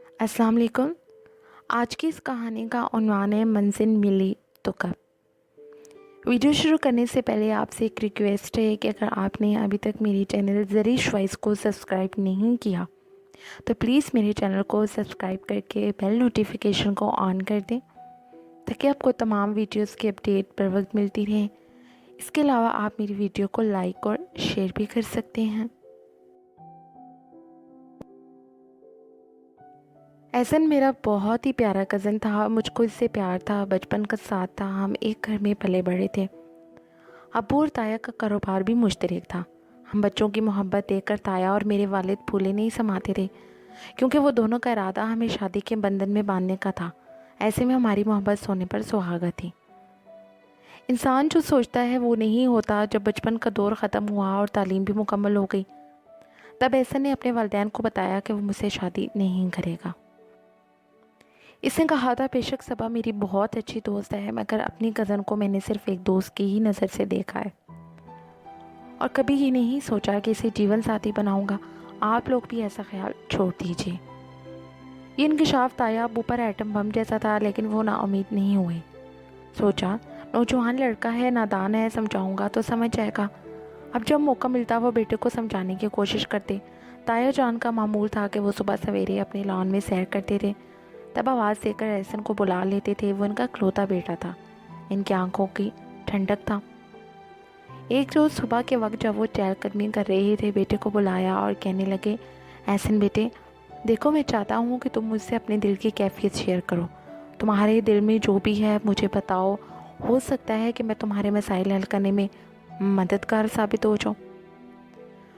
السلام علیکم۔ آج کی اس کہانی کا عنوان ہے منزل ملی تو کب۔ ویڈیو شروع کرنے سے پہلے آپ سے ایک ریکویسٹ ہے کہ اگر آپ نے ابھی تک میری چینل زریش وائس کو سبسکرائب نہیں کیا تو پلیز میرے چینل کو سبسکرائب کر کے بیل نوٹیفیکیشن کو آن کر دیں تاکہ آپ کو تمام ویڈیوز کی اپڈیٹ پر وقت ملتی رہے۔ اس کے علاوہ آپ میری ویڈیو کو لائک اور شیئر بھی کر سکتے ہیں۔ احسن میرا بہت ہی پیارا کزن تھا، مجھ کو اس سے پیار تھا، بچپن کا ساتھ تھا، ہم ایک گھر میں پلے بڑے تھے۔ ابو اور تایا کا کاروبار بھی مشترک تھا۔ ہم بچوں کی محبت دیکھ کر تایا اور میرے والد پھولے نہیں سماتے تھے کیونکہ وہ دونوں کا ارادہ ہمیں شادی کے بندھن میں باندھنے کا تھا۔ ایسے میں ہماری محبت سونے پر سہاگا تھی۔ انسان جو سوچتا ہے وہ نہیں ہوتا۔ جب بچپن کا دور ختم ہوا اور تعلیم بھی مکمل ہو گئی تب احسن نے اپنے والدین کو بتایا کہ وہ مجھ سے شادی نہیں کرے گا۔ اس نے کہا تھا بے شک صبا میری بہت اچھی دوست ہے مگر اپنی کزن کو میں نے صرف ایک دوست کی ہی نظر سے دیکھا ہے اور کبھی ہی نہیں سوچا کہ اسے جیون ساتھی بناؤں گا۔ آپ لوگ بھی ایسا خیال چھوڑ دیجئے۔ یہ انکشاف تایا ابو پر ایٹم بم جیسا تھا لیکن وہ نا امید نہیں ہوئے۔ سوچا نوجوان لڑکا ہے، نادان ہے، سمجھاؤں گا تو سمجھ جائے گا۔ اب جب موقع ملتا وہ بیٹے کو سمجھانے کی کوشش کرتے۔ تایا جان کا معمول تھا کہ وہ صبح سویرے اپنے لان میں سیر کرتے تھے، تب آواز دے کر احسن کو بلا لیتے تھے۔ وہ ان کا اکلوتا بیٹا تھا، ان کی آنکھوں کی ٹھنڈک تھا۔ ایک روز صبح کے وقت جب وہ چہل قدمی کر رہے تھے بیٹے کو بلایا اور کہنے لگے احسن بیٹے دیکھو میں چاہتا ہوں کہ تم مجھ سے اپنے دل کی کیفیت شیئر کرو۔ تمہارے دل میں جو بھی ہے مجھے بتاؤ، ہو سکتا ہے کہ میں تمہارے مسائل حل کرنے میں مددگار ثابت ہو جاؤں۔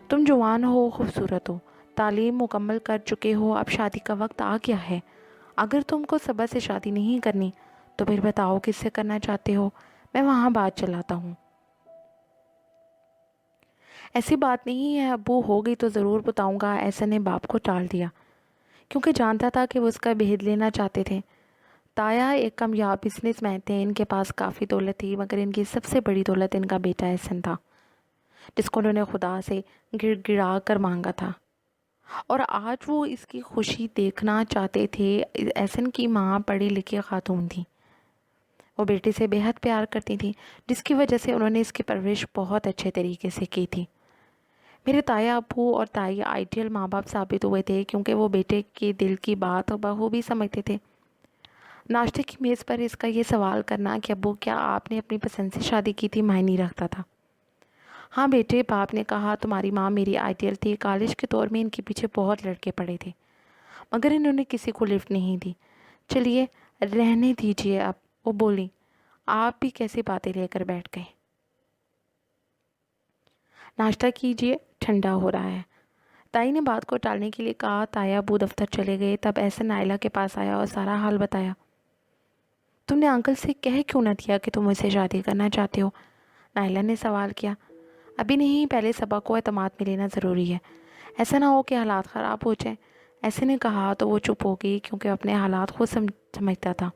تم جوان ہو، خوبصورت ہو، تعلیم مکمل کر چکے ہو، اب شادی کا وقت آ گیا ہے۔ اگر تم کو صبا سے شادی نہیں کرنی تو پھر بتاؤ کس سے کرنا چاہتے ہو، میں وہاں بات چلاتا ہوں۔ ایسی بات نہیں ہے ابو، ہو گئی تو ضرور بتاؤں گا۔ احسن نے باپ کو ٹال دیا کیونکہ جانتا تھا کہ وہ اس کا بھید لینا چاہتے تھے۔ تایا ایک کامیاب بزنس مین تھے، ان کے پاس کافی دولت تھی مگر ان کی سب سے بڑی دولت ان کا بیٹا احسن تھا جس کو انہوں نے خدا سے گڑ گڑا کر مانگا تھا اور آج وہ اس کی خوشی دیکھنا چاہتے تھے۔ احسن کی ماں پڑھی لکھی خاتون تھی، وہ بیٹے سے بے حد پیار کرتی تھی جس کی وجہ سے انہوں نے اس کی پرورش بہت اچھے طریقے سے کی تھی۔ میرے تایا ابو اور تائی آئیڈیل ماں باپ ثابت ہوئے تھے کیونکہ وہ بیٹے کے دل کی بات بخوبی سمجھتے تھے۔ ناشتے کی میز پر اس کا یہ سوال کرنا کہ ابو کیا آپ نے اپنی پسند سے شادی کی تھی معنی رکھتا تھا۔ ہاں بیٹے، باپ نے کہا تمہاری ماں میری آئیڈیل تھی، کالج کے دور میں ان کے پیچھے بہت لڑکے پڑے تھے مگر انہوں نے کسی کو لفٹ نہیں دی۔ چلیے رہنے دیجیے اب، وہ بولی۔ آپ بھی کیسی باتیں لے کر بیٹھ گئے؟ ناشتہ کیجیے، ٹھنڈا ہو رہا ہے۔ تائی نے بات کو ٹالنے کے لیے کہا۔ تایا ابو دفتر چلے گئے، تب احسن نائلہ کے پاس آیا اور سارا حال بتایا۔ تم نے انکل سے کہہ کیوں نہ دیا کہ تم مجھ سے شادی کرنا چاہتے ہو؟ نائلہ نے سوال کیا۔ ابھی نہیں، پہلے صبا کو اعتماد میں لینا ضروری ہے، ایسا نہ ہو کہ حالات خراب ہو جائیں۔ ایسے نے کہا تو وہ چپ ہو گئی کیونکہ اپنے حالات خود سمجھتا تھا۔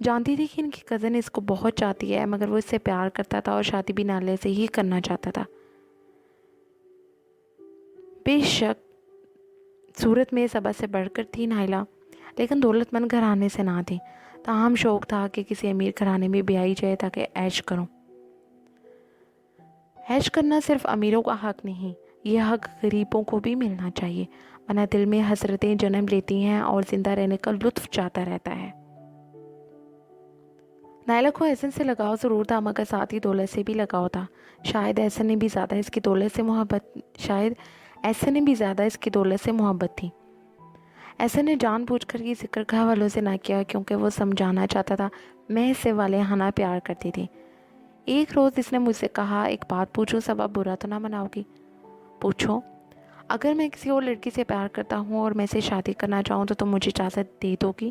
جانتی تھی کہ ان کی کزن اس کو بہت چاہتی ہے مگر وہ اس سے پیار کرتا تھا اور شادی بھی نائلہ سے ہی کرنا چاہتا تھا۔ بے شک صورت میں صبا سے بڑھ کر تھی نائلہ، لیکن دولت مند گھرانے سے نہ تھی۔ تاہم شوق تھا کہ کسی امیر گھرانے میں بیائی جائے تاکہ عیش کروں۔ عیش کرنا صرف امیروں کا حق نہیں، یہ حق غریبوں کو بھی ملنا چاہیے، ورنہ دل میں حسرتیں جنم لیتی ہیں اور زندہ رہنے کا لطف جاتا رہتا ہے۔ نائلہ کو احسن سے لگاؤ ضرور تھا مگر ساتھ ہی دولت سے بھی لگاؤ تھا۔ شاید احسن نے بھی زیادہ اس کی دولت سے محبت تھی۔ احسن نے جان بوجھ کر یہ ذکر گھر والوں سے نہ کیا کیونکہ وہ سمجھانا چاہتا تھا میں اس سے والہانہ پیار کرتی تھی۔ ایک روز اس نے مجھ سے کہا ایک بات پوچھوں صبا، برا تو نہ مناؤ گی؟ پوچھو۔ اگر میں کسی اور لڑکی سے پیار کرتا ہوں اور میں سے شادی کرنا چاہوں تو تم مجھے اجازت دے دو گی؟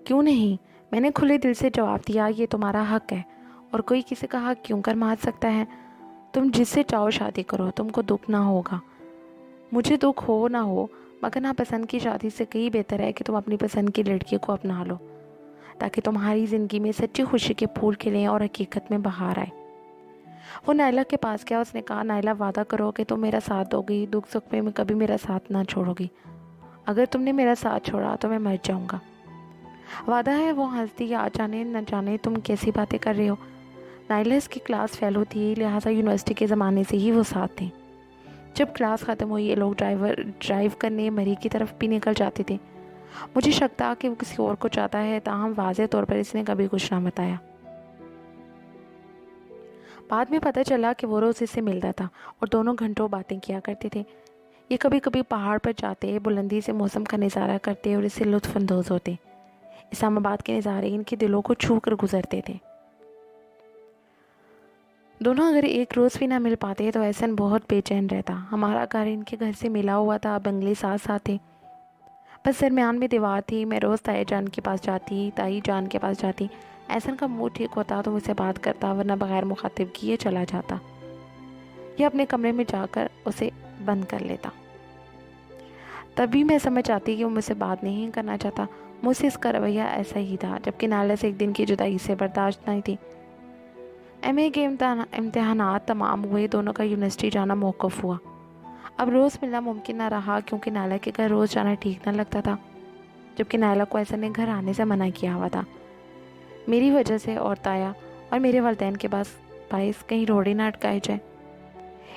کیوں نہیں، میں نے کھلے دل سے جواب دیا، یہ تمہارا حق ہے اور کوئی کسی کا حق کیوں کر مار سکتا ہے؟ تم جس سے چاہو شادی کرو، تم کو دکھ نہ ہوگا، مجھے دکھ ہو نہ ہو، مگر ناپسند کی شادی سے کہیں بہتر ہے کہ تم اپنی پسند کی لڑکی کو اپنا لو تاکہ تمہاری زندگی میں سچی خوشی کے پھول کھلیں اور حقیقت میں بہار آئے۔ وہ نائلہ کے پاس گیا، اس نے کہا نائلہ وعدہ کرو کہ تم میرا ساتھ دو گی، دکھ سکھ میں کبھی میرا ساتھ نہ چھوڑو گی۔ اگر تم نے میرا ساتھ چھوڑا تو میں مر جاؤں گا۔ وعدہ ہے؟ وہ ہنس دی۔ آج جانے نہ جانے تم کیسی باتیں کر رہے ہو۔ نائلہ اس کی کلاس فیلو تھی، لہٰذا یونیورسٹی کے زمانے سے ہی وہ ساتھ تھے۔ جب کلاس ختم ہوئی یہ لوگ ڈرائیو کرنے مری کی طرف بھی نکل جاتے تھے۔ مجھے شک تھا کہ وہ کسی اور کو چاہتا ہے، تاہم واضح طور پر اس نے کبھی کچھ نہ بتایا۔ بعد میں پتہ چلا کہ وہ روز اس سے ملتا تھا اور دونوں گھنٹوں باتیں کیا کرتے تھے۔ یہ کبھی کبھی پہاڑ پر جاتے، بلندی سے موسم کا نظارہ کرتے اور اس سے لطف اندوز ہوتے۔ اسلام آباد کے نظارے ان کے دلوں کو چھو کر گزرتے تھے۔ دونوں اگر ایک روز بھی نہ مل پاتے تو احسن بہت بے چین رہتا۔ ہمارا گھر ان کے گھر سے ملا ہوا تھا، بنگلے ساتھ ساتھ تھے، بس درمیان میں دیوار تھی۔ میں روز تائی جان کے پاس جاتی، تائی جان کے پاس جاتی۔ احسن کا موڈ ٹھیک ہوتا تو مجھ سے بات کرتا، ورنہ بغیر مخاطب کیے چلا جاتا یا اپنے کمرے میں جا کر اسے بند کر لیتا۔ تبھی میں سمجھ آتی کہ وہ مجھ سے بات نہیں کرنا چاہتا۔ مجھ سے اس کا رویہ ایسا ہی تھا، جبکہ نائلہ سے ایک دن کی جدائی سے برداشت نہیں تھی۔ ایم اے کے امتحانات تمام ہوئے، دونوں کا یونیورسٹی جانا موقف ہوا۔ اب روز ملنا ممکن نہ رہا کیونکہ نائلہ کے گھر روز جانا ٹھیک نہ لگتا تھا، جبکہ نائلہ کو احسن نے گھر آنے سے منع کیا ہوا تھا میری وجہ سے، اور تایا اور میرے والدین کے باعث کہیں روڑے نہ اٹکائے جائے،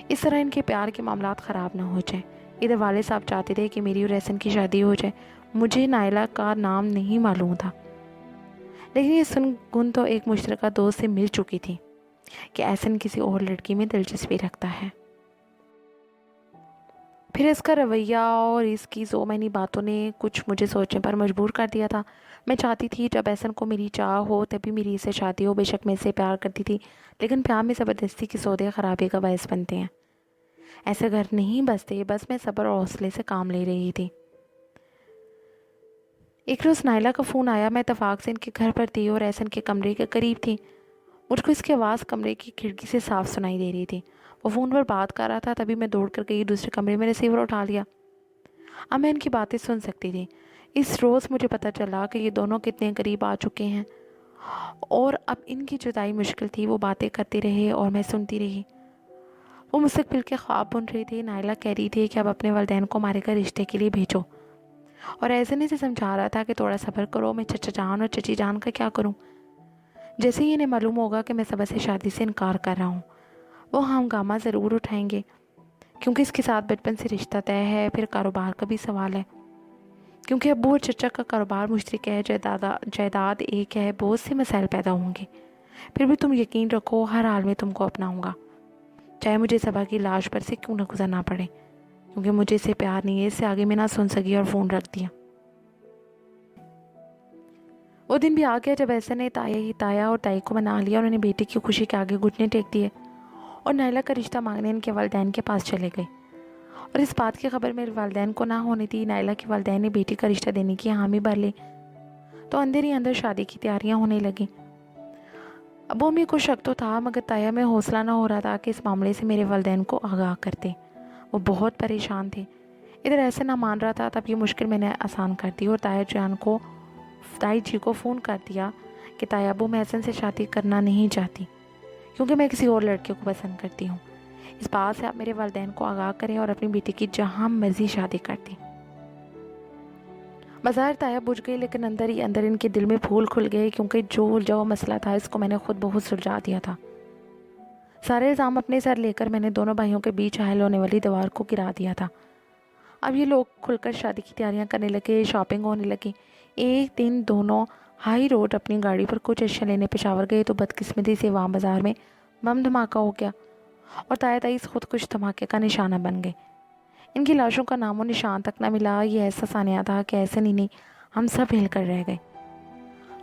اس طرح ان کے پیار کے معاملات خراب نہ ہو جائیں۔ ادھر والد صاحب چاہتے تھے کہ میری اور احسن کی شادی ہو جائے۔ مجھے نائلہ کا نام نہیں معلوم تھا، لیکن یہ سن گن تو ایک مشترکہ دوست سے مل چکی تھی کہ احسن کسی اور لڑکی میں دلچسپی رکھتا ہے۔ پھر اس کا رویہ اور اس کی ذومعنی باتوں نے کچھ مجھے سوچنے پر مجبور کر دیا تھا۔ میں چاہتی تھی جب احسن کو میری چاہ ہو تبھی میری اسے شادی ہو۔ بے شک میں اسے پیار کرتی تھی، لیکن پیار میں زبردستی کے سودے خرابی کا باعث بنتے ہیں۔ ایسے گھر نہیں بستے، بس میں صبر اور حوصلے سے کام لے رہی تھی۔ ایک روز نائلہ کا فون آیا۔ میں اتفاق سے ان کے گھر پر تھی اور احسن کے کمرے کے قریب تھی۔ مجھ کو اس کی آواز کمرے کی کھڑکی سے صاف سنائی دے رہی تھی۔ وہ فون پر بات کر رہا تھا، تبھی میں دوڑ کر گئی، دوسرے کمرے میں ریسیور اٹھا لیا۔ اب میں ان کی باتیں سن سکتی تھی۔ اس روز مجھے پتہ چلا کہ یہ دونوں کتنے قریب آ چکے ہیں اور اب ان کی جدائی مشکل تھی۔ وہ باتیں کرتے رہے اور میں سنتی رہی۔ وہ مستقبل کے خواب بن رہی تھی۔ نائلہ کہہ رہی تھی کہ اب اپنے والدین کو ہمارے گھر رشتے کے لیے بھیجو، اور احسن اسے سمجھا رہا تھا کہ تھوڑا صبر کرو، میں چچا جان اور چچی جان کا کیا کروں؟ جیسے ہی انہیں معلوم ہوگا کہ میں صبر سے شادی سے انکار کر رہا ہوں، وہ ہنگامہ ضرور اٹھائیں گے، کیونکہ اس کے ساتھ بچپن سے رشتہ طے ہے۔ پھر کاروبار کا بھی سوال ہے، کیونکہ ابو اور چچا کا کاروبار مشترک ہے، جائیداد ایک ہے، بہت سے مسائل پیدا ہوں گے۔ پھر بھی تم یقین رکھو، ہر حال میں تم کو اپناؤں گا، چاہے مجھے صبا کی لاش پر سے کیوں نہ گزرنا پڑے، کیونکہ مجھے اس سے پیار نہیں ہے۔ اس سے آگے میں نہ سن سکی اور فون رکھ دیا۔ وہ دن بھی آ گیا جب احسن نے تایا اور تائی کو منا لیا، انہوں نے بیٹی کی خوشی کے آگے گھٹنے ٹیک دیے اور نائلہ کا رشتہ مانگنے ان کے والدین کے پاس چلے گئے۔ اور اس بات کی خبر میرے والدین کو نہ ہونی تھی۔ نائلہ کے والدین نے بیٹی کا رشتہ دینے کی حامی بھر لی تو اندر ہی اندر شادی کی تیاریاں ہونے لگیں۔ ابو امی کو شک تو تھا، مگر تایا میں حوصلہ نہ ہو رہا تھا کہ اس معاملے سے میرے والدین کو آگاہ کرتے۔ وہ بہت پریشان تھے۔ ادھر ایسے نہ مان رہا تھا، تب یہ مشکل میں نے آسان کر دی اور تائی جی کو فون کر دیا کہ تایا ابو میں احسن سے شادی کرنا نہیں چاہتی، کیونکہ میں کسی اور لڑکے کو پسند کرتی ہوں۔ اس بات سے آپ میرے والدین کو آگاہ کریں اور اپنی بیٹی کی جہاں مرضی شادی کر دیں۔ بظاہر تایا بجھ گئی، لیکن اندر ہی اندر ان کے دل میں پھول کھل گئے، کیونکہ جو مسئلہ تھا اس کو میں نے خود بہت سلجھا دیا تھا۔ سارے الزام اپنے سر لے کر میں نے دونوں بھائیوں کے بیچ حائل ہونے والی دیوار کو گرا دیا تھا۔ اب یہ لوگ کھل کر شادی کی تیاریاں کرنے لگے، شاپنگ ہونے لگی۔ ایک دن دونوں ہائی روڈ اپنی گاڑی پر کچھ اشیاء لینے پشاور گئے تو بدقسمتی سے وہاں بازار میں بم دھماکہ ہو گیا اور تایا تائی اس خود کش دھماکے کا نشانہ بن گئے۔ ان کی لاشوں کا نام و نشان تک نہ ملا۔ یہ ایسا سانحہ تھا کہ ایسے نہیں ہم سب ہل کر رہ گئے۔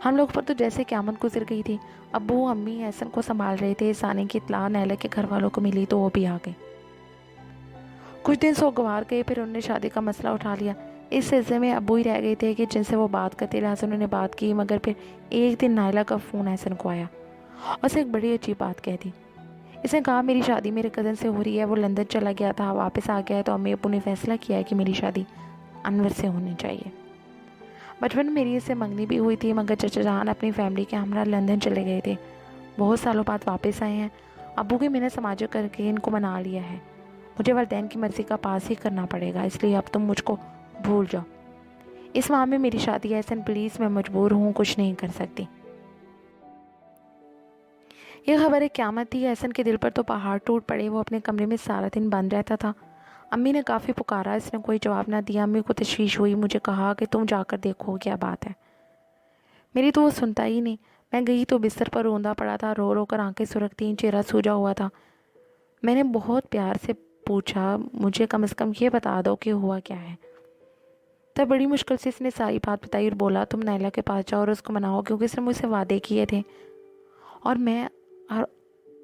ہم لوگ پر تو جیسے قیامت گزر گئی تھی۔ ابو امی احسن کو سنبھال رہے تھے۔ سانحے کی اطلاع نائلہ کے گھر والوں کو ملی تو وہ بھی آ گئے۔ کچھ دن سوگوار گئے، پھر انہوں نے شادی کا مسئلہ اٹھا لیا۔ اس سلسلے میں ابو ہی رہ گئے تھے کہ جن سے وہ بات کرتے، لہٰذا انہوں نے بات کی، مگر پھر ایک دن نائلہ کا فون احسن کو آیا اور اسے ایک بڑی عجیب بات کہہ دی۔ اس نے کہا میری شادی میرے کزن سے ہو رہی ہے، وہ لندن چلا گیا تھا، واپس آ گیا ہے تو امی ابو نے فیصلہ کیا ہے کہ میری شادی انور سے ہونی چاہیے۔ بچپن میں میری اس سے منگنی بھی ہوئی تھی، مگر چچا جان اپنی فیملی کے ہمراہ لندن چلے گئے تھے، بہت سالوں بعد واپس آئے ہیں۔ ابو کی محنت سماجت کر کے ان کو منا لیا ہے۔ مجھے والدین کی مرضی کا پاس ہی کرنا پڑے گا، اس لیے اب تم مجھ کو بھول جاؤ۔ اس ماہ میں میری شادی ہے احسن، پلیز، میں مجبور ہوں، کچھ نہیں کر سکتی۔ یہ خبر ایک قیامت تھی۔ احسن کے دل پر تو پہاڑ ٹوٹ پڑے۔ وہ اپنے کمرے میں سارا دن بند رہتا تھا۔ امی نے کافی پکارا، اس نے کوئی جواب نہ دیا۔ امی کو تشویش ہوئی، مجھے کہا کہ تم جا کر دیکھو کیا بات ہے۔ میری تو وہ سنتا ہی نہیں۔ میں گئی تو بستر پر روندا پڑا تھا، رو رو کر آنکھیں سرخ تھیں، چہرہ سوجا ہوا تھا۔ میں نے بہت پیار سے پوچھا، مجھے کم از کم یہ بتا دو کہ ہوا کیا ہے۔ تب بڑی مشکل سے اس نے ساری بات بتائی اور بولا، تم نائلہ کے پاس جاؤ اور اس کو مناؤ، کیونکہ اس نے مجھ سے وعدے کیے تھے اور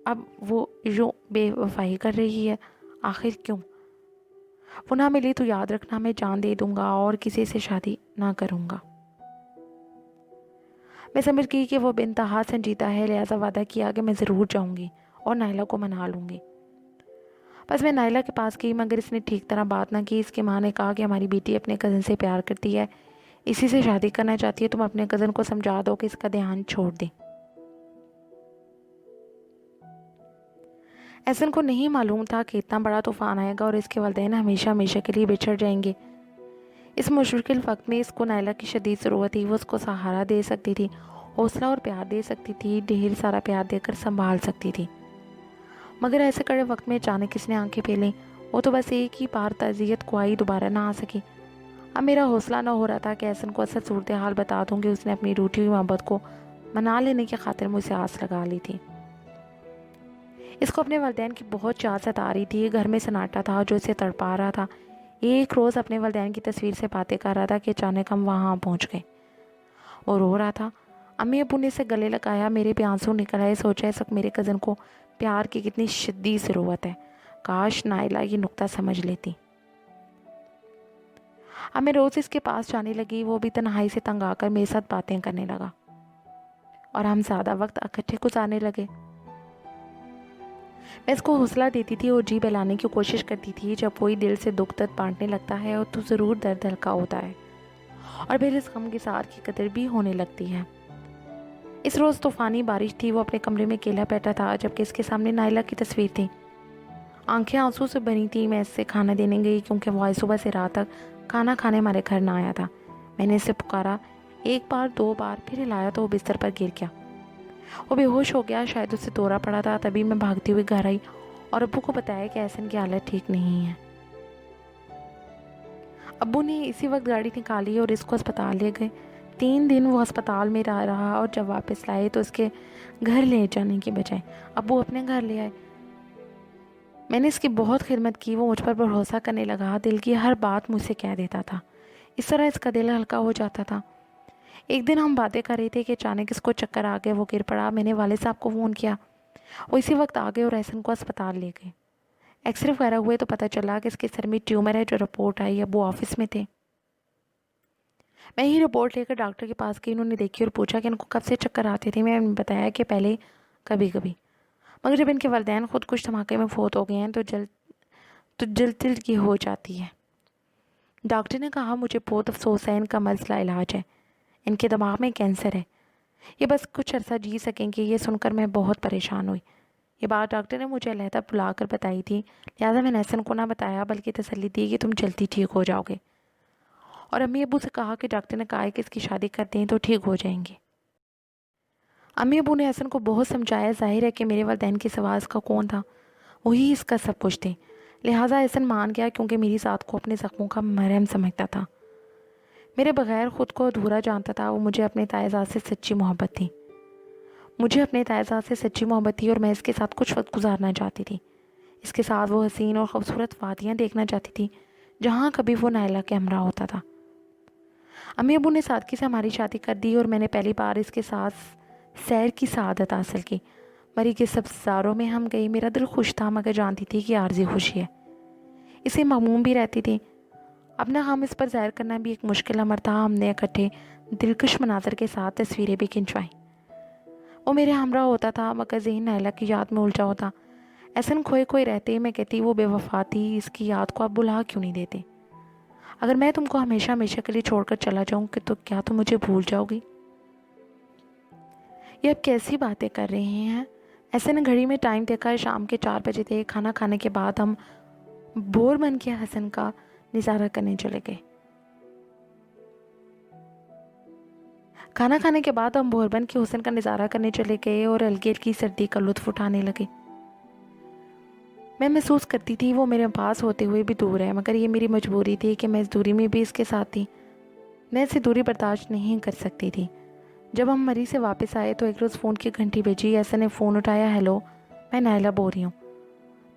اب وہ یوں بے وفائی کر رہی ہے۔ آخر کیوں؟ وہ نہ ملی تو یاد رکھنا میں جان دے دوں گا اور کسی سے شادی نہ کروں گا۔ میں سمجھ گئی کہ وہ بے انتہا سنجیدہ ہے، لہٰذا وعدہ کیا کہ میں ضرور جاؤں گی اور نائلہ کو منا لوں گی۔ بس میں نائلہ کے پاس گئی، مگر اس نے ٹھیک طرح بات نہ کی۔ اس کی ماں نے کہا کہ ہماری بیٹی اپنے کزن سے پیار کرتی ہے، اسی سے شادی کرنا چاہتی ہے، تم اپنے کزن کو سمجھا دو کہ اس کا دھیان چھوڑ دے۔ احسن کو نہیں معلوم تھا کہ اتنا بڑا طوفان آئے گا اور اس کے والدین ہمیشہ ہمیشہ کے لیے بچھڑ جائیں گے۔ اس مشکل وقت میں اس کو نائلہ کی شدید ضرورت تھی۔ وہ اس کو سہارا دے سکتی تھی، حوصلہ اور پیار دے سکتی تھی، ڈھیر سارا پیار دے کر سنبھال سکتی تھی، مگر ایسے کڑے وقت میں اچانک اس نے آنکھیں پھیلیں۔ وہ تو بس ایک ہی بار تعزیت کو آئی، دوبارہ نہ آ سکی۔ اب میرا حوصلہ نہ ہو رہا تھا کہ احسن کو اصل صورتحال بتا دوں کہ اس نے اپنی روٹھی ہوئی محبت کو منا لینے کی خاطر مجھ سے آس لگا لی تھی۔ اس کو اپنے والدین کی بہت چاہ ستا رہی تھی۔ گھر میں سناٹا تھا جو اسے تڑپا رہا تھا۔ ایک روز اپنے والدین کی تصویر سے باتیں کر رہا تھا کہ اچانک ہم وہاں پہنچ گئے۔ وہ رو رہا تھا۔ امی ابو نے اسے گلے لگایا، میرے بھی آنسو نکل آئے۔ سوچا اس وقت میرے کزن کو پیار کی کتنی شدید ضرورت ہے، کاش نائلہ یہ نقطہ سمجھ لیتی۔ اب میں روز اس کے پاس جانے لگی، وہ بھی تنہائی سے تنگ آ کر میرے ساتھ باتیں کرنے لگا اور ہم زیادہ وقت اکٹھے گزارنے لگے۔ میں اس کو حوصلہ دیتی تھی اور جی بہلانے کی کوشش کرتی تھی۔ جب کوئی دل سے دکھ درد بانٹنے لگتا ہے تو ضرور درد ہلکا ہوتا ہے اور پھر اس غم گسار کی قدر بھی ہونے لگتی ہے۔ اس روز طوفانی بارش تھی۔ وہ اپنے کمرے میں اکیلا بیٹھا تھا، جبکہ اس کے سامنے نائلہ کی تصویر تھی۔ آنکھیں آنسو سے بھری تھی۔ میں اس سے کھانا دینے گئی کیونکہ وہ آج صبح سے رات تک کھانا کھانے ہمارے گھر نہ آیا تھا۔ میں نے اسے پکارا، ایک بار دو بار، پھر ہلایا تو وہ بستر پر گر گیا۔ وہ بے ہوش ہو گیا، شاید اسے دورہ پڑا تھا۔ تبھی میں بھاگتی ہوئی گھر آئی اور ابو کو بتایا کہ احسن کی حالت ٹھیک نہیں ہے۔ ابو نے اسی وقت گاڑی نکالی اور اس کو ہسپتال لے گئے۔ 3 دن وہ ہسپتال میں رہا اور جب واپس لائے تو اس کے گھر لے جانے کی بجائے ابو اپنے گھر لے آئے۔ میں نے اس کی بہت خدمت کی۔ وہ مجھ پر بھروسہ کرنے لگا، دل کی ہر بات مجھ سے کہہ دیتا تھا۔ اس طرح اس کا دل ہلکا ہو جاتا تھا۔ ایک دن ہم باتیں کر رہے تھے کہ اچانک اس کو چکر آ گئے، وہ گر پڑا۔ میں نے والد صاحب کو فون کیا، وہ اسی وقت آ گئے اور احسن کو ہسپتال لے گئے۔ ایکس رے وغیرہ ہوئے تو پتہ چلا کہ اس کے سر میں ٹیومر ہے۔ جو رپورٹ آئی، ابو آفس میں تھے۔ میں ہی رپورٹ لے کر ڈاکٹر کے پاس گئی۔ انہوں نے دیکھی اور پوچھا کہ ان کو کب سے چکر آتے تھے۔ میں نے بتایا کہ پہلے کبھی کبھی، مگر جب ان کے والدین خود کش دھماکے میں فوت ہو گئے ہیں تو جلد کی ہو جاتی ہے۔ ڈاکٹر نے کہا، مجھے بہت افسوس ہے، ان کا مسئلہ علاج ہے، ان کے دماغ میں کینسر ہے، یہ بس کچھ عرصہ جی سکیں گے۔ یہ سن کر میں بہت پریشان ہوئی۔ یہ بات ڈاکٹر نے مجھے علیحدہ بلا کر بتائی تھی، لہٰذا میں نے احسن کو نہ بتایا بلکہ تسلی دی کہ تم جلدی ٹھیک ہو جاؤ گے، اور امی ابو سے کہا کہ ڈاکٹر نے کہا ہے کہ اس کی شادی کر دیں تو ٹھیک ہو جائیں گے۔ امی ابو نے احسن کو بہت سمجھایا۔ ظاہر ہے کہ میرے والدین کے سوا اس کا کون تھا، وہی اس کا سب کچھ تھے، لہٰذا احسن مان گیا کیونکہ میری ذات کو اپنے زخموں کا مرہم سمجھتا تھا۔ میرے بغیر خود کو ادھورا جانتا تھا۔ وہ مجھے اپنے تائزاد سے سچی محبت تھی، اور میں اس کے ساتھ کچھ وقت گزارنا چاہتی تھی۔ اس کے ساتھ وہ حسین اور خوبصورت وادیاں دیکھنا چاہتی تھی جہاں کبھی وہ نائلہ کے ہمراہ ہوتا تھا۔ امی ابو نے سادگی سے ہماری شادی کر دی اور میں نے پہلی بار اس کے ساتھ سیر کی سعادت حاصل کی۔ مری کے سبزاروں میں ہم گئی۔ میرا دل خوش تھا مگر جانتی تھی کہ عارضی خوشی ہے، اسے مغموم بھی رہتی تھی۔ اپنا غم اس پر ظاہر کرنا بھی ایک مشکل امر تھا۔ ہم نے اکٹھے دلکش مناظر کے ساتھ تصویریں بھی کھنچوائیں۔ وہ میرے ہمراہ ہوتا تھا مگر ذہن نائلہ کی یاد میں الجھا ہوتا۔ احسن کھوئے رہتے، میں کہتی وہ بے وفا تھی، اس کی یاد کو آپ بلا کیوں نہیں دیتے؟ اگر میں تم کو ہمیشہ ہمیشہ کے لیے چھوڑ کر چلا جاؤں کہ تو کیا تم مجھے بھول جاؤ گی؟ یہ اب کیسی باتیں کر رہے ہیں؟ احسن نے گھڑی میں ٹائم دیکھا، شام کے 4 بجے تھے۔ کھانا کھانے کے بعد ہم بور بن کے حسن کا نظارہ کرنے چلے گئے۔ کھانا کھانے کے بعد ہم بھوربن کے حسن کا نظارہ کرنے چلے گئے اور ہلکی ہلکی سردی کا لطف اٹھانے لگے۔ میں محسوس کرتی تھی وہ میرے پاس ہوتے ہوئے بھی دور ہے، مگر یہ میری مجبوری تھی کہ میں اس دوری میں بھی اس کے ساتھ تھی۔ میں اسے دوری برداشت نہیں کر سکتی تھی۔ جب ہم مری سے واپس آئے تو ایک روز فون کی گھنٹی بجی۔ ایسا نے فون اٹھایا۔ ہیلو، میں نائلہ بول رہی ہوں۔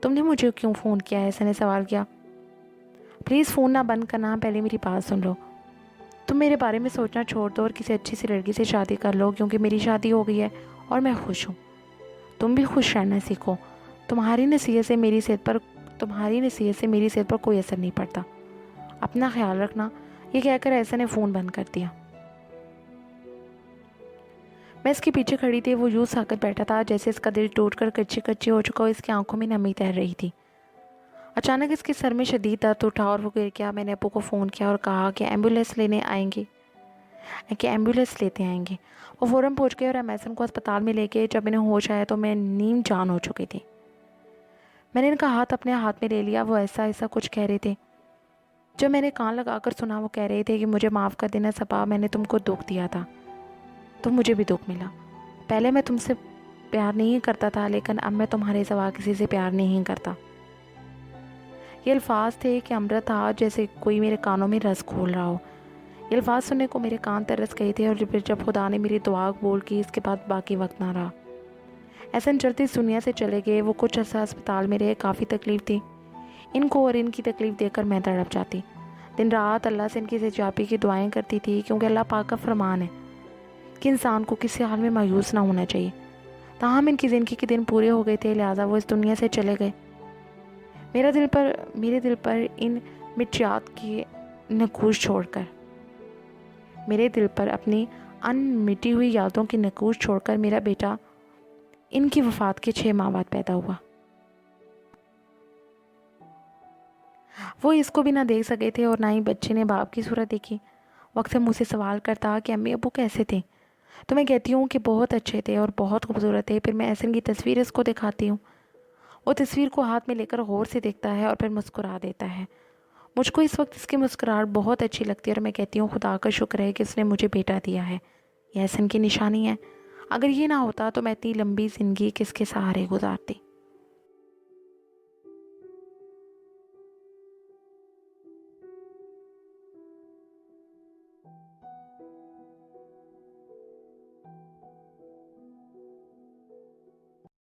تم نے مجھے کیوں فون کیا ہے؟ ایسا نے سوال کیا۔ پلیز فون نہ بند کرنا، پہلے میری بات سن لو۔ تم میرے بارے میں سوچنا چھوڑ دو اور کسی اچھی سی لڑکی سے شادی کر لو، کیونکہ میری شادی ہو گئی ہے اور میں خوش ہوں۔ تم بھی خوش رہنا سیکھو۔ تمہاری نصیحت سے میری صحت پر کوئی اثر نہیں پڑتا۔ اپنا خیال رکھنا۔ یہ کہہ کر ایسا نے فون بند کر دیا۔ میں اس کے پیچھے کھڑی تھی۔ وہ یوں سا کر بیٹھا تھا جیسے اس کا دل ٹوٹ کر کچی کچی ہو چکا ہو۔ اس کی آنکھوں میں نمی تیر رہی تھی۔ اچانک اس کے سر میں شدید درد اٹھا اور وہ گر گیا۔ میں نے ابو کو فون کیا اور کہا کہ ایمبولینس لیتے آئیں گے۔ وہ فوراً پہنچ گئے اور ہم احسن کو ہسپتال میں لے گئے۔ جب انہیں ہوش آیا تو میں نیم جان ہو چکی تھی۔ میں نے ان کا ہاتھ اپنے ہاتھ میں لے لیا۔ وہ ایسا کچھ کہہ رہے تھے۔ جب میں نے کان لگا کر سنا، وہ کہہ رہے تھے کہ مجھے معاف کر دینا صبا، میں نے تم کو دکھ دیا تھا تو مجھے بھی دکھ ملا۔ پہلے میں تم سے پیار نہیں کرتا تھا، لیکن اب میں تمہارے سوا کسی سے پیار نہیں کرتا۔ یہ الفاظ تھے کہ امرت تھا جیسے کوئی میرے کانوں میں رس کھول رہا ہو۔ یہ الفاظ سننے کو میرے کان ترس گئے تھے، اور پھر جب خدا نے میری دعا قبول کی، اس کے بعد باقی وقت نہ رہا۔ احسن چلتے اس دنیا سے چلے گئے۔ وہ کچھ عرصہ ہسپتال میں رہے۔ کافی تکلیف تھی ان کو، اور ان کی تکلیف دیکھ کر میں تڑپ جاتی۔ دن رات اللہ سے ان کی صحتیابی کی دعائیں کرتی تھی، کیونکہ اللہ پاک کا فرمان ہے کہ انسان کو کسی حال میں مایوس نہ ہونا چاہیے۔ تاہم ان کی زندگی کے دن پورے ہو گئے تھے، لہٰذا وہ اس دنیا سے چلے گئے۔ میرے دل پر ان مٹیات کی نقوش چھوڑ کر اپنی ان مٹی ہوئی یادوں کی نقوش چھوڑ کر میرا بیٹا ان کی وفات کے 6 ماہ بعد پیدا ہوا۔ وہ اس کو بھی نہ دیکھ سکے تھے اور نہ ہی بچے نے باپ کی صورت دیکھی۔ وقت سے مجھ سے سوال کرتا کہ امی ابو کیسے تھے، تو میں کہتی ہوں کہ بہت اچھے تھے اور بہت خوبصورت تھے۔ پھر میں احسن کی تصویر اس کو دکھاتی ہوں۔ وہ تصویر کو ہاتھ میں لے کر غور سے دیکھتا ہے اور پھر مسکرا دیتا ہے۔ مجھ کو اس وقت اس کی مسکراہٹ بہت اچھی لگتی ہے، اور میں کہتی ہوں خدا کا شکر ہے کہ اس نے مجھے بیٹا دیا ہے۔ یہ احسن کی نشانی ہے۔ اگر یہ نہ ہوتا تو میں اتنی لمبی زندگی کس کے سہارے گزارتی۔